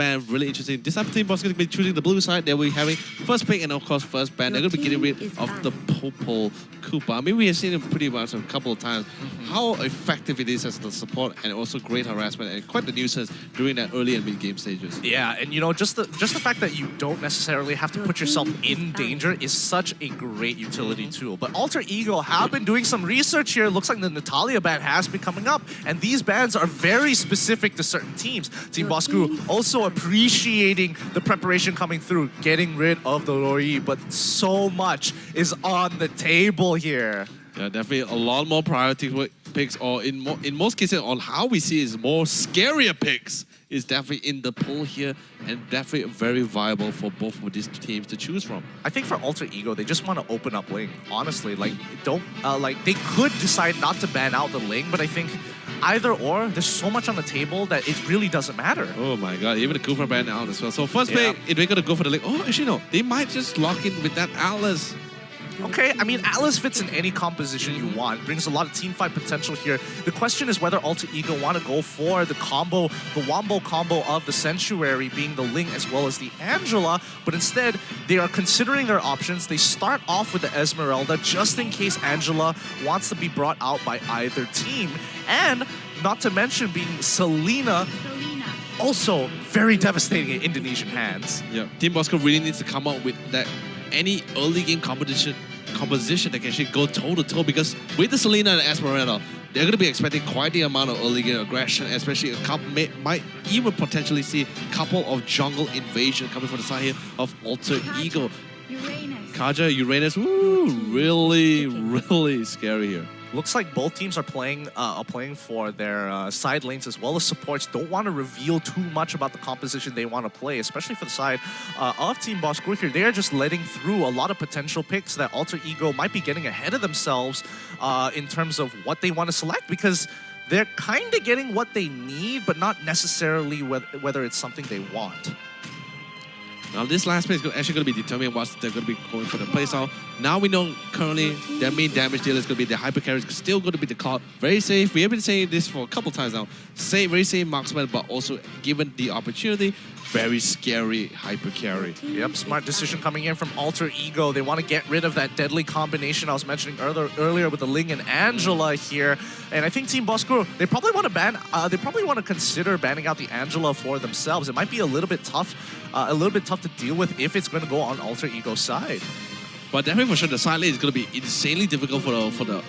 ban, really interesting. This time Team Boss is going to be choosing the blue side. They'll be having first pick and of course first ban. They're going to be getting rid of the purple Koopa. I mean, we have seen it pretty much a couple of times. How effective it is as the support and also great harassment and quite the nuisance during that early and mid-game stages. Yeah, and you know, just the fact that you don't necessarily have to put yourself in danger is such a great utility tool. But Alter Ego have been doing some research here. Looks like the Natalia ban has been coming up, and these bans are very specific to certain teams. Team Bosskuru also appreciating the preparation coming through, getting rid of the Lori, but so much is on the table here. Yeah, definitely a lot more priority picks, or in most cases, on how we see is more scarier picks is definitely in the pool here, and definitely very viable for both of these teams to choose from. I think for Alter Ego, they just want to open up Ling. Honestly, like they could decide not to ban out the Ling, but I think either or, there's so much on the table that it really doesn't matter. Oh my god, even the Koopa ban out as well. So first pick, if they're gonna go for the Ling, oh actually no, they might just lock in with that Atlas. Okay, I mean, Atlas fits in any composition you want. Brings a lot of team fight potential here. The question is whether Alter Ego want to go for the combo, the Wombo combo of the Sanctuary being the Ling as well as the Angela, but instead, they are considering their options. They start off with the Esmeralda just in case Angela wants to be brought out by either team. And not to mention being Selena, also very devastating in Indonesian hands. Yeah, Team Bosskuru really needs to come up with that any early game composition that can actually go toe-to-toe, because with the Selena and Esmeralda, they're going to be expecting quite the amount of early game aggression, especially a couple, might even potentially see a couple of jungle invasion coming from the side here of Alter Ego. Kaja, Uranus, woo, really scary here. Looks like both teams are playing for their side lanes as well as supports. Don't want to reveal too much about the composition they want to play, especially for the side of Team Bosskuru here. They are just letting through a lot of potential picks that Alter Ego might be getting ahead of themselves in terms of what they want to select, because they're kind of getting what they need, but not necessarily whether it's something they want. Now this last pick is actually going to be determining what they're going to be going for the playstyle. Now we know currently their main damage dealer is going to be the hyper carry, still going to be the Cloud. Very safe. We have been saying this for a couple times now. Very safe marksman, but also given the opportunity, very scary hyper carry. Yep, smart decision coming in from Alter Ego. They want to get rid of that deadly combination I was mentioning earlier with the Ling and Angela here. And I think Team Bosskuru, they probably want to they probably want to consider banning out the Angela for themselves. It might be a little bit tough to deal with if it's going to go on Alter Ego's side. But definitely for sure, the side lane is going to be insanely difficult for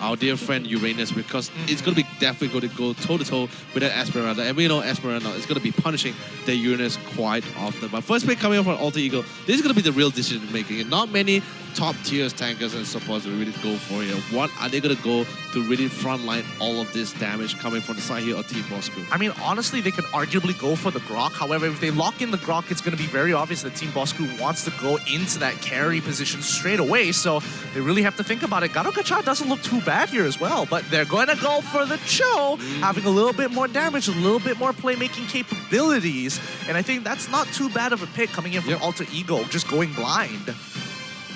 our dear friend Uranus, because it's going to be definitely going to go toe-to-toe with that Esmeralda. And we know Esmeralda is going to be punishing the Uranus quite often. But first pick coming up from Alter Ego, this is going to be the real decision-making. And not many top tiers tankers and supports will really go for here. What are they going to go to really frontline all of this damage coming from the side here of Team Bosskuru? I mean, honestly, they could arguably go for the Grok. However, if they lock in the Grok, it's going to be very obvious that Team Bosskuru wants to go into that carry position straight away. So they really have to think about it. Garukacha doesn't look too bad here as well, but they're going to go for the Cho, having a little bit more damage, a little bit more playmaking capabilities. And I think that's not too bad of a pick coming in from Alter Ego, just going blind.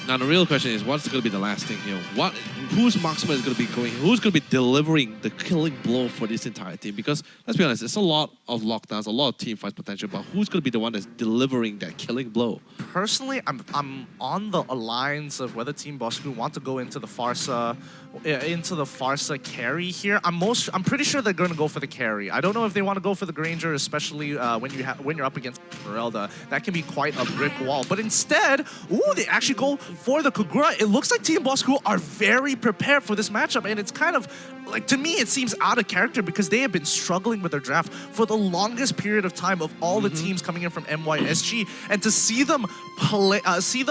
Now the real question is, what's going to be the last thing here? Whose marksman is going to be going? Who's going to be delivering the killing blow for this entire team? Because let's be honest, it's a lot of lockdowns, a lot of team fights potential, but who's going to be the one that's delivering that killing blow? Personally, I'm on the lines of whether Team Bosskuru want to go into the Farsa carry here. I'm pretty sure they're going to go for the carry. I don't know if they want to go for the Granger, especially when you're up against Esmeralda. That can be quite a brick wall. But instead, they actually go for the Kagura. It looks like Team Bosskuru are very prepared for this matchup, and it's kind of like, to me, it seems out of character because they have been struggling with their draft for the longest period of time of all the teams coming in from MYSG, and to see them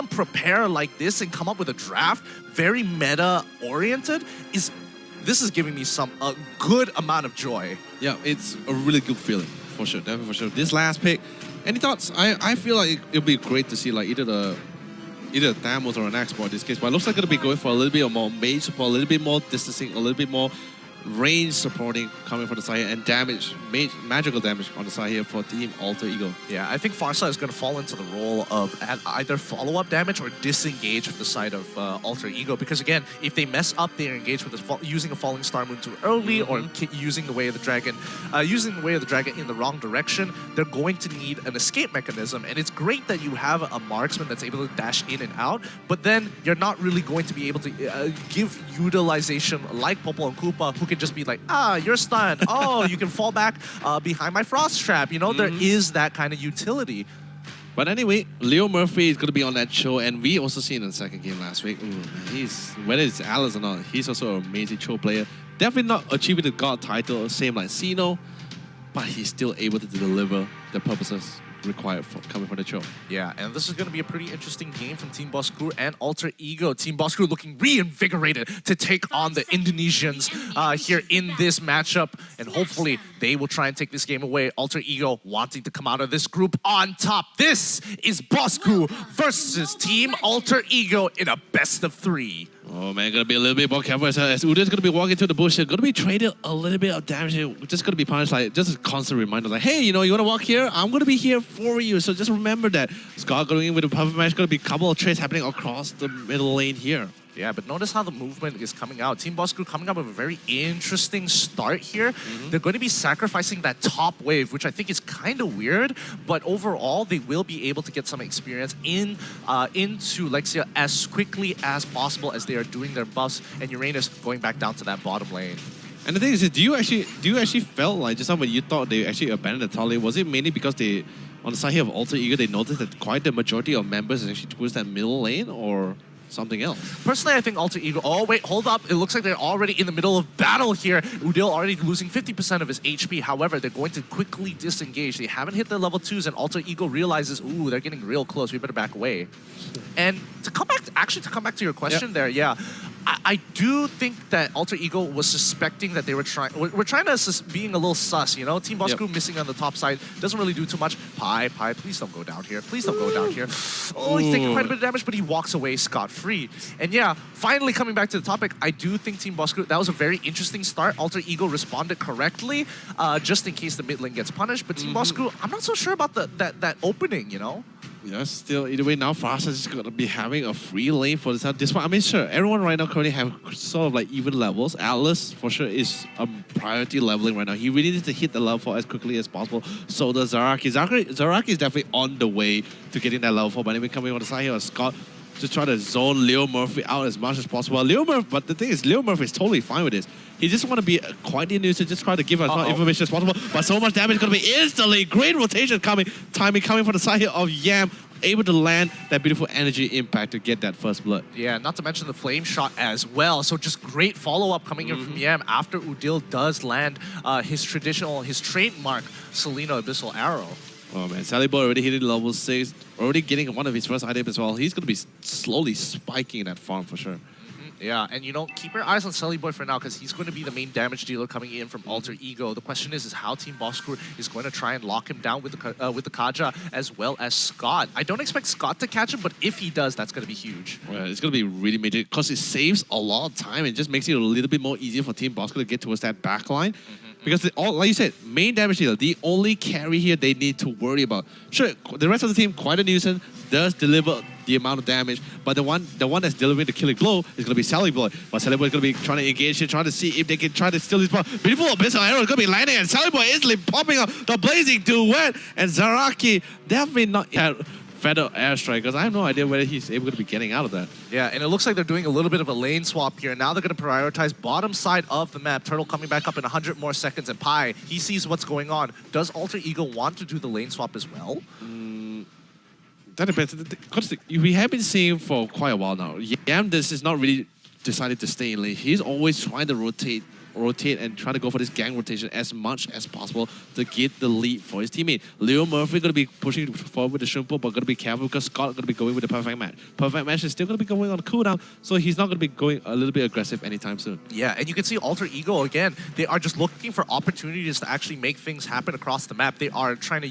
prepare like this and come up with a draft very meta-oriented this is giving me a good amount of joy. Yeah, it's a really good feeling for sure, definitely for sure. This last pick, any thoughts? I feel like it'll be great to see like either a Thamos or an Export in this case, but it looks like it'll be going for a little bit more mage support, a little bit more distancing, a little bit more range supporting coming from the side here, and damage, magical damage on the side here for Team Alter Ego. Yeah, I think Farsa is going to fall into the role of either follow-up damage or disengage from the side of Alter Ego, because again, if they mess up their engagement with using a Falling Star Moon too early or using the Way of the Dragon, in the wrong direction, they're going to need an escape mechanism. And it's great that you have a marksman that's able to dash in and out, but then you're not really going to be able to give utilization like Popo and Koopa, who can just be like, you're stunned. Oh, you can fall back behind my Frost Trap. You know, there is that kind of utility. But anyway, Leo Murphy is going to be on that show, and we also seen in the second game last week. Ooh, man, whether it's Alice or not, he's also an amazing show player. Definitely not achieving the God title, same like Sino, but he's still able to deliver the purposes required for coming from the show. Yeah, and this is going to be a pretty interesting game from Team Bosskruur and Alter Ego. Team Bosskruur looking reinvigorated to take on the Indonesians here in this matchup, and hopefully they will try and take this game away. Alter Ego wanting to come out of this group on top. This is Bosskruur versus Team Alter Ego in a best-of-3. Oh man, gonna be a little bit more careful as Uda's gonna be walking through the bush here, gonna be traded a little bit of damage here, just gonna be punished, like just a constant reminder, like, hey, you know, you wanna walk here? I'm gonna be here for you, so just remember that. Scott going in with a perfect match, gonna be a couple of trades happening across the middle lane here. Yeah, but notice how the movement is coming out. Team Bosskruur coming up with a very interesting start here. They're going to be sacrificing that top wave, which I think is kind of weird, but overall, they will be able to get some experience into Lexia as quickly as possible as they are doing their buffs, and Uranus going back down to that bottom lane. And the thing is, do you actually felt like just now when you thought they actually abandoned the top lane, was it mainly because they, on the side here of Alter Ego, they noticed that quite the majority of members is actually towards that middle lane, or something else? Personally, I think Alter Ego... Oh, wait, hold up. It looks like they're already in the middle of battle here. Udil already losing 50% of his HP. However, they're going to quickly disengage. They haven't hit their level 2s, and Alter Ego realizes, ooh, they're getting real close. We better back away. And to come back to your question there, yeah. I do think that Alter Ego was suspecting that they were we're trying to being a little sus, you know? Team Bosskruur missing on the top side, doesn't really do too much. Pi, please don't go down here. Please don't go down here. Oh, he's taking quite a bit of damage, but he walks away scot-free. And yeah, finally coming back to the topic, I do think Team Bosskruur, that was a very interesting start. Alter Ego responded correctly, just in case the mid lane gets punished. But Team Bosskruur, I'm not so sure about that opening, you know? Yeah, still, either way, now Farsa is going to be having a free lane for this. Despite, I mean, sure, everyone right now currently have sort of like even levels. Atlas, for sure, is a priority leveling right now. He really needs to hit the level 4 as quickly as possible. So does Zaraki. Zaraki is definitely on the way to getting that level 4. But even coming on the side here, Scott just try to zone Leo Murphy out as much as possible. But the thing is, Leo Murphy is totally fine with this. He just want to be quite nuisance, just try to give as much information as possible. But so much damage is going to be instantly. Great rotation timing coming from the side here of Yam. Able to land that beautiful energy impact to get that first blood. Yeah, not to mention the flame shot as well. So just great follow-up coming in from Yam after Udil does land his trademark Selena Abyssal Arrow. Oh man, Sally Boy already hitting level 6, already getting one of his first items as well. He's going to be slowly spiking that farm for sure. Yeah, and you know, keep your eyes on Selly Boy for now, because he's going to be the main damage dealer coming in from Alter Ego. The question is how Team Bosskruur is going to try and lock him down with the Kaja as well as Scott. I don't expect Scott to catch him, but if he does, that's going to be huge. Well, it's going to be really major because it saves a lot of time and just makes it a little bit more easier for Team Bosskruur to get towards that backline. Because, like you said, main damage dealer, the only carry here they need to worry about. Sure, the rest of the team, quite a nuisance, does deliver the amount of damage, but the one that's delivering the killing blow is going to be Sally Boy. But Sally Boy is going to be trying to engage here, trying to see if they can try to steal his ball. Beautiful Abyssal Arrow is going to be landing, and Sally Boy instantly popping up the blazing duet, and Zaraki definitely not... Feather airstrike, because I have no idea whether he's able to be getting out of that. Yeah, and it looks like they're doing a little bit of a lane swap here. Now they're going to prioritize bottom side of the map. Turtle coming back up in 100 more seconds, and Pi, he sees what's going on. Does Alter Ego want to do the lane swap as well? That depends. Because we have been seeing for quite a while now, Yam this is not really decided to stay in lane. He's always trying to rotate and try to go for this gang rotation as much as possible to get the lead for his teammate. Leo Murphy going to be pushing forward with the Shrimpo, but going to be careful because Scott going to be going with the perfect match. Perfect match is still going to be going on cooldown, so he's not going to be going a little bit aggressive anytime soon. Yeah, and you can see Alter Ego again. They are just looking for opportunities to actually make things happen across the map. They are trying to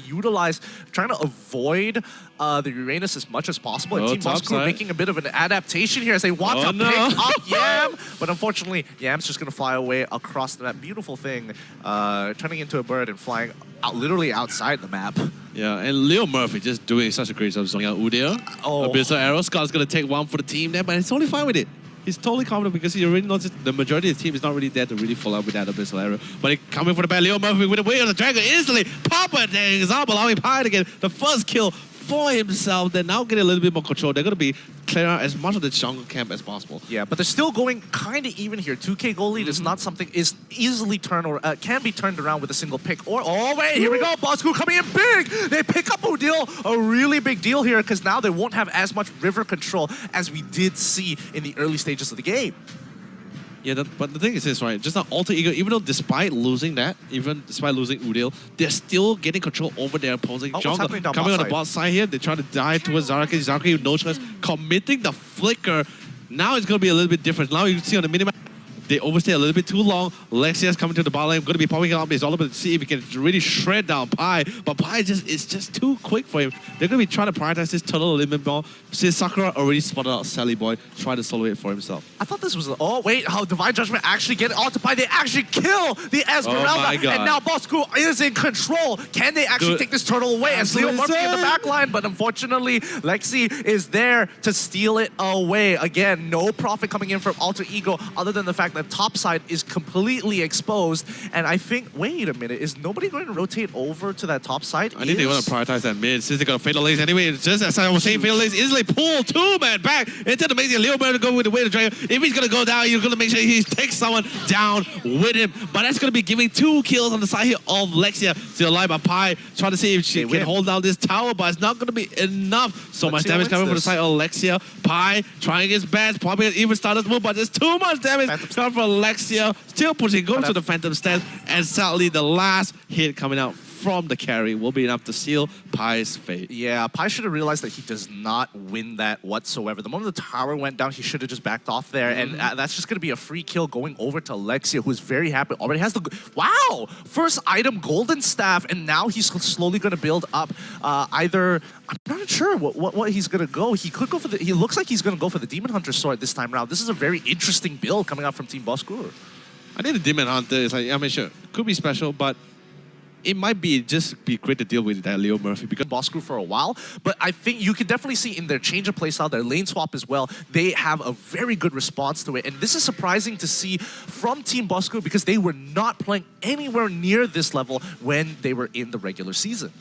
avoid the Uranus as much as possible. And Team Bosskruur making a bit of an adaptation here as they want to pick up Yam, but unfortunately, Yam's just going to fly away across that beautiful thing, turning into a bird and flying out, literally outside the map. Yeah, and Leo Murphy just doing such a great job zoning out Udyr. Oh. Abyssal Arrow. Scott's going to take one for the team there, but he's totally fine with it. He's totally confident because he already knows the majority of the team is not really there to really follow up with that Abyssal Arrow. But he coming for the back, Leo Murphy with the way of the Dragon instantly. Papa there, Example allowing Pi to get the first kill for himself. They're now getting a little bit more control. They're going to be clearing out as much of the jungle camp as possible. Yeah, but they're still going kind of even here. 2K goal lead is not something is easily turned or can be turned around with a single pick. Or, oh wait, here we go. Bosku coming in big. They pick up Udyr. A really big deal here because now they won't have as much river control as we did see in the early stages of the game. Yeah, but the thing is this, right? Just now, Alter Ego, even though despite losing that, even despite losing Udyr, they're still getting control over their opposing jungle. Coming on the bot side here, they try to dive towards Zaraki. Zaraki with no choice, committing the flicker. Now it's going to be a little bit different. Now you can see on the minimap, they overstay a little bit too long. Lexia's coming to the bot lane, going to be popping up. It's all about to see if he can really shred down Pi. But Pi is just too quick for him. They're going to be trying to prioritize this turtle limit ball. Since Sakura already spotted out Sally Boy, trying to solo it for himself. I thought this was... Oh, wait, how Divine Judgment actually get onto Pi. They actually kill the Esmeralda. Oh my God. And now Bosku is in control. Can they actually take this turtle away? As Leo Murphy in the back line. But unfortunately, Lexi is there to steal it away. Again, no profit coming in from Alter Ego other than the fact that top side is completely exposed. And I think, wait a minute, is nobody going to rotate over to that top side? I think they want to prioritize that mid since they got fatal lanes anyway. It's just as I was saying, fatal lanes easily pull two-man back into the maze. Leo Murphy to go with the way to Dragon. If he's going to go down, you're going to make sure he takes someone down with him. But that's going to be giving 2 kills on the side here of Lexia. Still alive by Pi, trying to see if she can hold down this tower, but it's not going to be enough. So much damage coming from the side of Lexia. Pi trying his best, probably even started move, but there's too much damage coming from Lexia. Still pushing, goes to the Phantom Stance, and sadly the last hit coming out from the carry will be enough to seal Pi's fate. Yeah, Pi should have realized that he does not win that whatsoever. The moment the tower went down, he should have just backed off there, and that's just going to be a free kill going over to Lexia, who's very happy. Already has the... Wow! First item, Golden Staff, and now he's slowly going to build up either... I'm not sure what he's going to go. He could go for the... He looks like he's going to go for the Demon Hunter sword this time around. This is a very interesting build coming out from Team Bosskuro. I think the Demon Hunter is like, I mean, sure, could be special, but it might be great to deal with that Leo Murphy because Bosskuro for a while, but I think you can definitely see in their change of playstyle, their lane swap as well, they have a very good response to it. And this is surprising to see from Team Bosskuro because they were not playing anywhere near this level when they were in the regular season.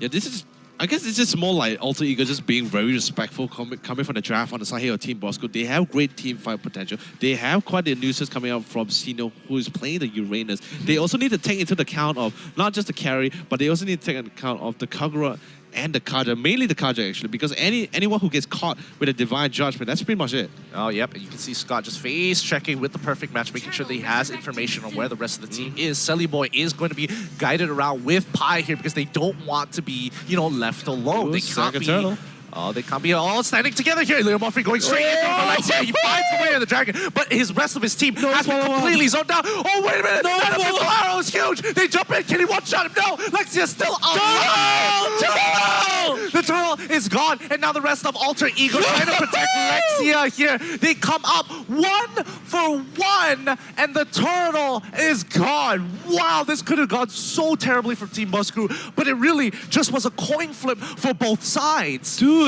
Yeah, this is... I guess it's just more like Alter Ego just being very respectful coming from the draft on the side here of Team Bosskuro. They have great team fight potential. They have quite the nuisance coming out from Sino, who is playing the Uranus. They also need to take into the account of not just the carry, but they also need to take into account of the Kagura and the Kaja, mainly the Kaja actually, because anyone who gets caught with a Divine Judgment, that's pretty much it. Oh, yep, and you can see Scott just face checking with the perfect match, making sure that he has information on where the rest of the team is. Selly Boy is going to be guided around with Pi here because they don't want to be, you know, left alone. They can't be... Turtle. Oh, they can't be all standing together here. Leo Murphy going straight into Alexia. He finds the way of the dragon, but his rest of his team has been completely zoned down. Oh, wait a minute. That missile arrow is huge. They jump in. Can he one-shot him? No. Lexia's still alive. Turtle! The turtle is gone, and now the rest of Alter Ego trying to protect Lexia here. They come up 1-for-1, and the turtle is gone. Wow, this could have gone so terribly for Team Bosskuro, but it really just was a coin flip for both sides. Dude,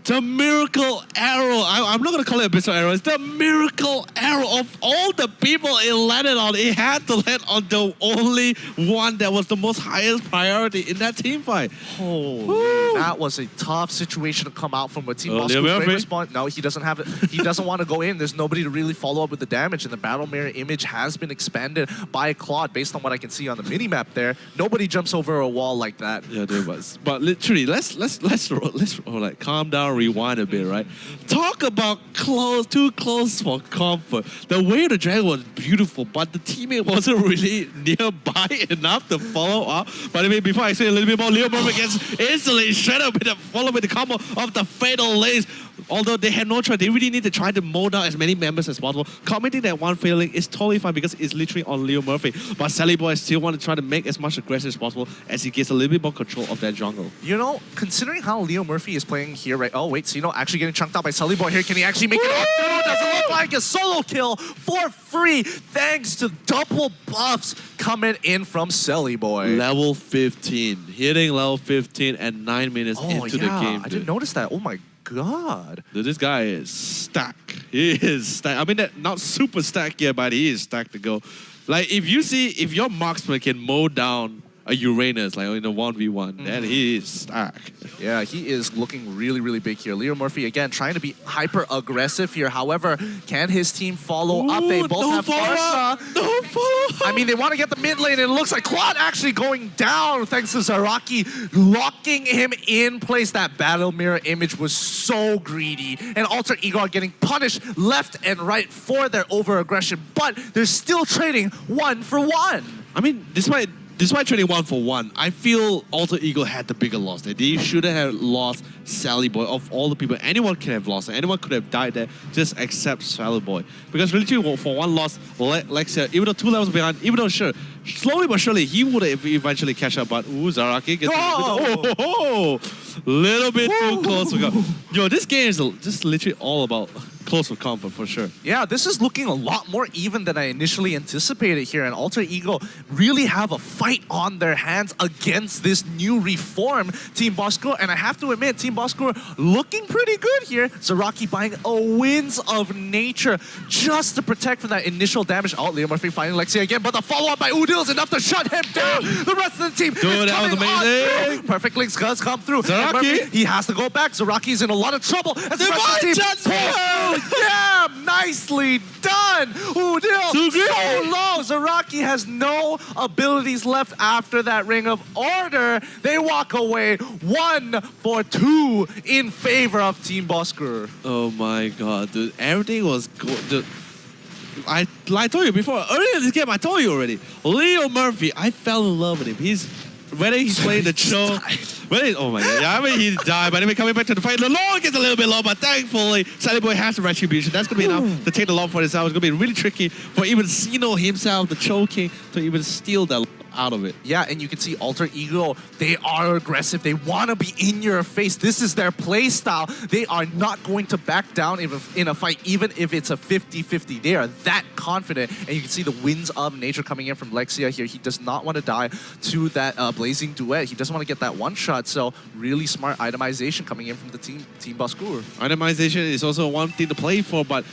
the miracle arrow. I'm not going to call it a Abyssal arrow. It's the miracle arrow of all the people it landed on. It had to land on the only one that was the most highest priority in that team fight. Oh, that was a tough situation to come out from a Team Bosskuro. Great response. No, he doesn't have it. He doesn't want to go in. There's nobody to really follow up with the damage, and the battle mirror image has been expanded by Claude based on what I can see on the mini map there. Nobody jumps over a wall like that. Yeah, dude, but literally, let's like calm down. Rewind a bit, right? Talk about too close for comfort. The way the dragon was beautiful, but the teammate wasn't really nearby enough to follow up. But I mean, before I say a little bit more, Leo Murphy gets instantly shredded with the follow with the combo of the fatal lanes. Although they had no choice, they really need to try to mold out as many members as possible. Commenting that one failing is totally fine because it's literally on Leo Murphy. But Sally Boy still want to try to make as much aggressive as possible as he gets a little bit more control of that jungle. You know, considering how Leo Murphy is playing here, right? Oh, Oh, wait, Sino actually getting chunked out by Sully Boy here. Can he actually make it off? No, doesn't look like a solo kill for free, thanks to double buffs coming in from Sully Boy. Level 15. Hitting level 15 and 9 minutes into the game. I didn't notice that. Oh my god. Dude, this guy is stacked. He is stacked. I mean, not super stacked yet, but he is stacked to go. Like, if your marksman can mow down a Uranus, like in a 1v1, then he is stacked. Yeah, he is looking really, really big here. Leo Murphy, again, trying to be hyper-aggressive here. However, can his team follow up? They both have Barca. No follow-up. I mean, they want to get the mid lane, and it looks like Quad actually going down thanks to Zaraki locking him in place. That battle mirror image was so greedy. And Alter Ego are getting punished left and right for their over-aggression, but they're still trading 1 for 1. I mean, despite trading 1 for 1, I feel Alter Ego had the bigger loss there. They shouldn't have lost Sally Boy. Of all the people, anyone could have lost it. Anyone could have died there, just except Sally Boy. Because literally for one loss, Lexia, even though 2 levels behind, even though sure, slowly but surely, he would have eventually catch up. But Zaraki gets little bit too close. Yo, this game is just literally all about close for comfort for sure. Yeah, this is looking a lot more even than I initially anticipated here, and Alter Ego really have a fight on their hands against this new reformed Team Bosskuro, and I have to admit, Team Bosskuro looking pretty good here. Zaraki buying a Winds of Nature just to protect from that initial damage. Oh, Leo Murphy finding Lexia again, but the follow-up by Udil is enough to shut him down. The rest of the team Dude, that was amazing. Perfect links does come through. Zaraki, Murphy, he has to go back. Zaraki's in a lot of trouble. As the rest of the team yeah, nicely done. Udil so low. Zaraki has no abilities left after that Ring of Order. They walk away 1 for 2 in favor of Team Bosskuro. Oh my god, dude. Everything was good. I told you before, earlier in this game, I told you already. Leo Murphy, I fell in love with him. Whether he's playing the show, oh my god, yeah, I mean he died, but anyway, coming back to the fight, the lore gets a little bit low, but thankfully, Sally Boy has the retribution. That's going to be enough to take the lore for himself. It's going to be really tricky for even Sino himself, the choking, to even steal that out of it. Yeah, and you can see Alter Ego, they are aggressive. They want to be in your face. This is their play style. They are not going to back down in a fight, even if it's a 50-50. They are that confident, and you can see the Winds of Nature coming in from Lexia here. He does not want to die to that Blazing Duet. He doesn't want to get that one shot, so really smart itemization coming in from the Team Bosskuro. Itemization is also one thing to play for, but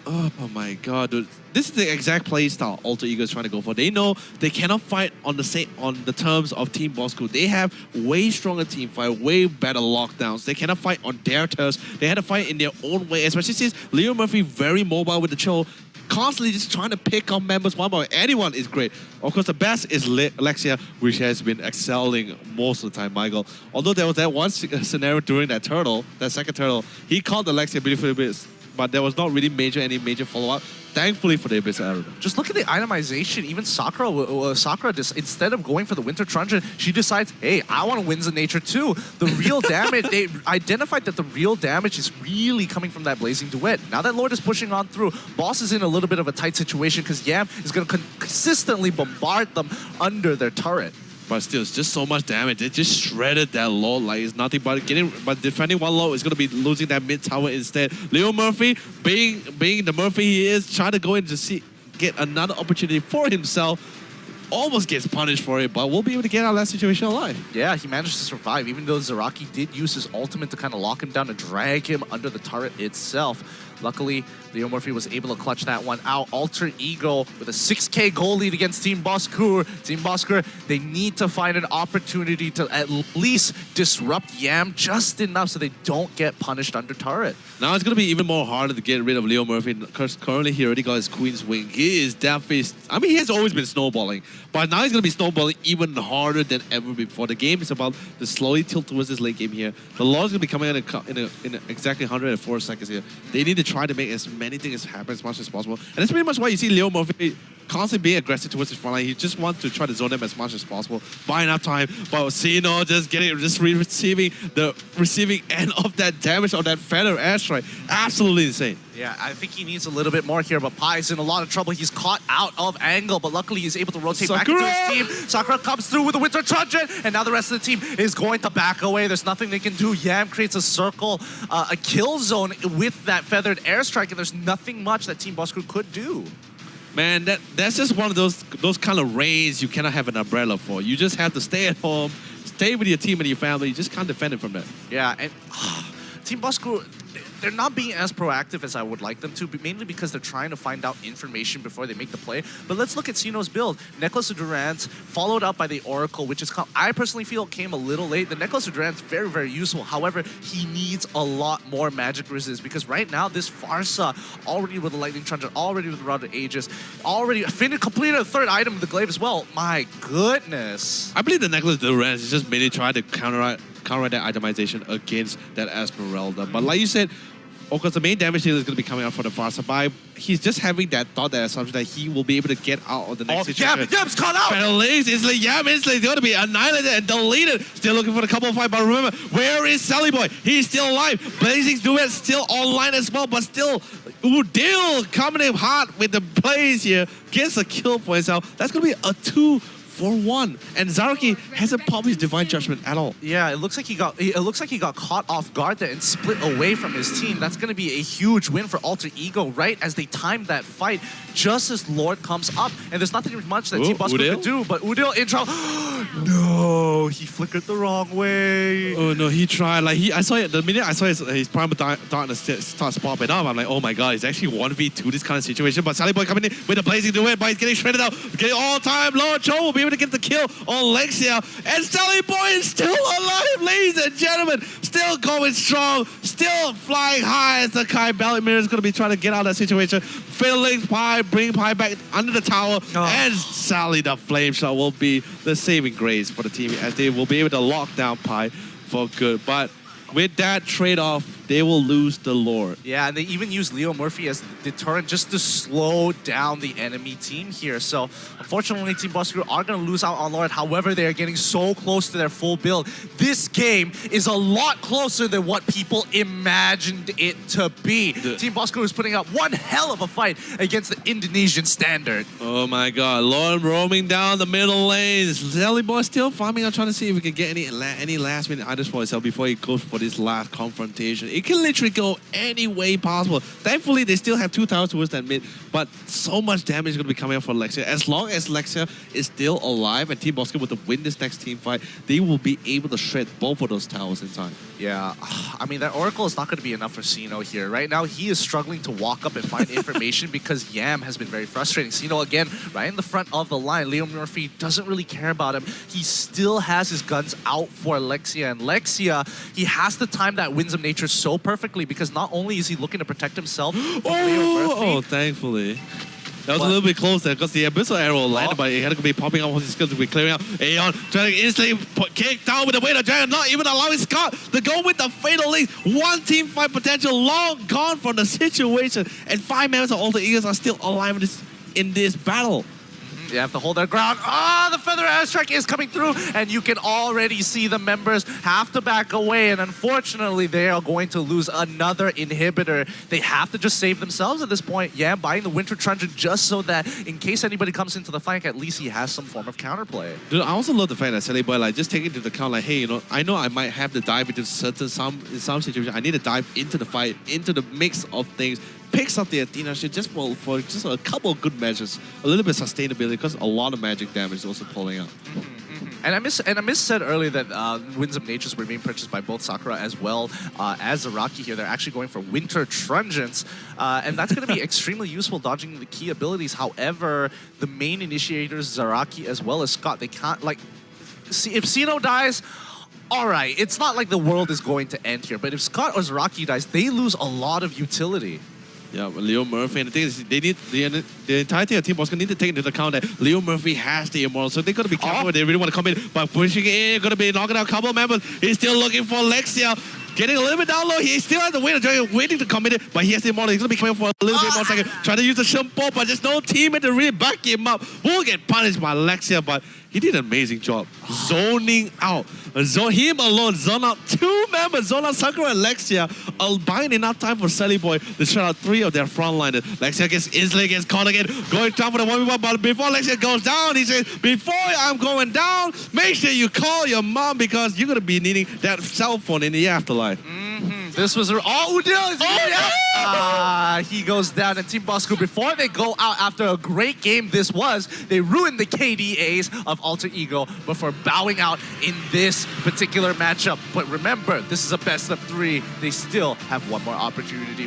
oh my god, dude. This is the exact play style Alter Ego is trying to go for. They know they cannot fight on the terms of Team Bosskuro. They have way stronger team fight, way better lockdowns. They cannot fight on their terms. They had to fight in their own way, especially since Leo Murphy very mobile with the Cho, constantly just trying to pick up members one by one. Anyone is great. Of course, the best is Lexia, which has been excelling most of the time, Michael. Although there was that one scenario during that second turtle, he caught the Lexia beautifully, but there was not really any major follow-up. Thankfully for the Abyss Arrow. Just look at the itemization. Even Sakura, instead of going for the Winter Truncheon, she decides, hey, I want to Winds of Nature too. The real damage, they identified that the real damage is really coming from that Blazing Duet. Now that Lord is pushing on through, Boss is in a little bit of a tight situation because Yam is going to consistently bombard them under their turret. But still, it's just so much damage. They just shredded that Lord. Like, it's nothing but defending one Lord is going to be losing that mid tower instead. Leo Murphy, being the Murphy he is, trying to go in to get another opportunity for himself. Almost gets punished for it, but we'll be able to get out of that situation alive. Yeah, he managed to survive, even though Zaraki did use his ultimate to kind of lock him down and drag him under the turret itself. Luckily, Leo Murphy was able to clutch that one out. Alter Ego with a 6K goal lead against Team Bosskuro. Team Bosskuro, they need to find an opportunity to at least disrupt Yam just enough so they don't get punished under turret. Now it's going to be even more harder to get rid of Leo Murphy because currently he already got his Queen's Wing. He is definitely... I mean, he has always been snowballing, but now he's going to be snowballing even harder than ever before. The game is about to slowly tilt towards this late game here. The Lord is going to be coming in exactly 104 seconds here. They need to try to make as many things happen as much as possible. And that's pretty much why you see Leo Murphy constantly being aggressive towards his front line. He just wants to try to zone them as much as possible, buy enough time. But Sino just receiving end of that damage of that feather airstrike. Absolutely insane. Yeah, I think he needs a little bit more here, but Pai's in a lot of trouble. He's caught out of angle, but luckily he's able to rotate back into his team. Sakura comes through with the Winter Truncheon, and now the rest of the team is going to back away. There's nothing they can do. Yam creates a circle, a kill zone with that feathered airstrike, and there's nothing much that Team Bosskuro could do. Man, that's just one of those kind of reigns you cannot have an umbrella for. You just have to stay at home, stay with your team and your family. You just can't defend it from that. Yeah, and Team Bosskuro, they're not being as proactive as I would like them to, mainly because they're trying to find out information before they make the play. But let's look at Sino's build. Necklace of Durance, followed up by the Oracle, which is, I personally feel, came a little late. The Necklace of Durance, very, very useful. However, he needs a lot more magic resist, because right now, this Farsa, already with the Lightning Truncheon, already with the Routed Aegis, already completed a third item with the Glaive as well. My goodness. I believe the Necklace of Durance is just mainly trying to counter that itemization against that Esmeralda. But like you said, of course, the main damage dealer is going to be coming out for the Farsa by he's just having that thought, that assumption that he will be able to get out of the next situation. Yam's caught out! But instantly, Yam instantly is going to be annihilated and deleted. Still looking for the couple of fight, but remember, where is Sally Boy? He's still alive. Blazing's Duet still online as well, but still, Udil coming in hot with the plays here. Gets a kill for himself. That's going to be a 2-for-1, and Zaraki hasn't popped his Divine Judgment at all. Yeah, it looks like he got caught off guard there and split away from his team. That's going to be a huge win for Alter Ego right as they time that fight, just as Lord comes up. And there's nothing much that Team Bosskuro could do, but Udil in trouble. No, he flickered the wrong way. Oh no, he tried. Like I saw it the minute I saw his Primal Darkness starts popping up. I'm like, oh my god, he's actually 1v2 this kind of situation. But Sally Boy coming in with the Blazing Duet, but he's getting shredded out. Getting all-time Lord Cho will be able to get the kill on Lexia, and Sally Boy is still alive, ladies and gentlemen. Still going strong, still flying high as the Kai Bellamere is going to be trying to get out of that situation. Fiddling Pi, bring Pi back under the tower, and Sally the Flame Shot will be the saving grace for the team as they will be able to lock down Pi for good. But with that trade-off, they will lose the Lord. Yeah, and they even use Leo Murphy as the deterrent just to slow down the enemy team here. So, unfortunately, Team Bosskuro are going to lose out on Lord. However, they are getting so close to their full build. This game is a lot closer than what people imagined it to be. Team Bosskuro is putting up one hell of a fight against the Indonesian standard. Oh my god, Lord roaming down the middle lanes. Zelly Boy still farming. I'm trying to see if we can get any last minute items for himself before he goes for this last confrontation. It can literally go any way possible. Thankfully, they still have 2 towers towards that mid, but so much damage is going to be coming up for Lexia. As long as Lexia is still alive and Team Bosskuro will win this next team fight, they will be able to shred both of those towers in time. Yeah, I mean, that Oracle is not going to be enough for Sino here. Right now, he is struggling to walk up and find information because Yam has been very frustrating. Sino, again, right in the front of the line. Leo Murphy doesn't really care about him. He still has his guns out for Lexia, and Lexia, he has to time that Winds of Nature so perfectly because not only is he looking to protect himself from Leo Murphy. Oh, thankfully. That was a little bit close there because the Abyssal Arrow landed, but it had to be popping up on his skills to be clearing out. Aeon trying to instantly kick down with the weight of Dragon, not even allowing Scott to go with the Fatal Link. One team fight potential long gone from the situation, and 5 members of Alter Egos are still alive in this battle. You have to hold their ground. The Feather Airstrike is coming through, and you can already see the members have to back away, and unfortunately, they are going to lose another inhibitor. They have to just save themselves at this point. Yeah, buying the Winter Truncheon just so that in case anybody comes into the fight, at least he has some form of counterplay. Dude, I also love the fact that Sally Boy like just taking into account like, hey, you know, I know I might have to dive into in some situations. I need to dive into the fight, into the mix of things. Picks up the Athena shit just for just a couple of good measures, a little bit of sustainability because a lot of magic damage is also pulling out. And I miss said earlier that Winds of Natures were being purchased by both Sakura as well as Zaraki here. They're actually going for Winter Truncheons, and that's going to be extremely useful dodging the key abilities. However, the main initiators, Zaraki as well as Scott, they can't like see if Sino dies. All right, it's not like the world is going to end here, but if Scott or Zaraki dies, they lose a lot of utility. Yeah, Leo Murphy, and the thing is, they need the entirety of Team Bosskuro need to take into account that Leo Murphy has the Immortal, so they're going to be careful. They really want to come in, but pushing in, going to be knocking out a couple of members. He's still looking for Lexia. getting a little bit down low. He still has to wait until waiting to commit it, but he has the more. He's gonna be coming for a little bit more second. Trying to use the Shumpo, but there's no teammate to really back him up. Will get punished by Alexia, but he did an amazing job zoning out. Him alone zone out 2 members, zone out Sakura and Alexia, buying enough time for Sally Boy to shut out 3 of their frontliners. Alexia instantly gets caught again, going down for the 1v1, but before Alexia goes down, he says, before I'm going down, make sure you call your mom because you're gonna be needing that cell phone in the afterlife. This was he goes down, and Team Bosskurr, before they go out after a great game this was, they ruined the KDAs of Alter Ego before bowing out in this particular matchup. But remember, this is a best of 3. They still have one more opportunity.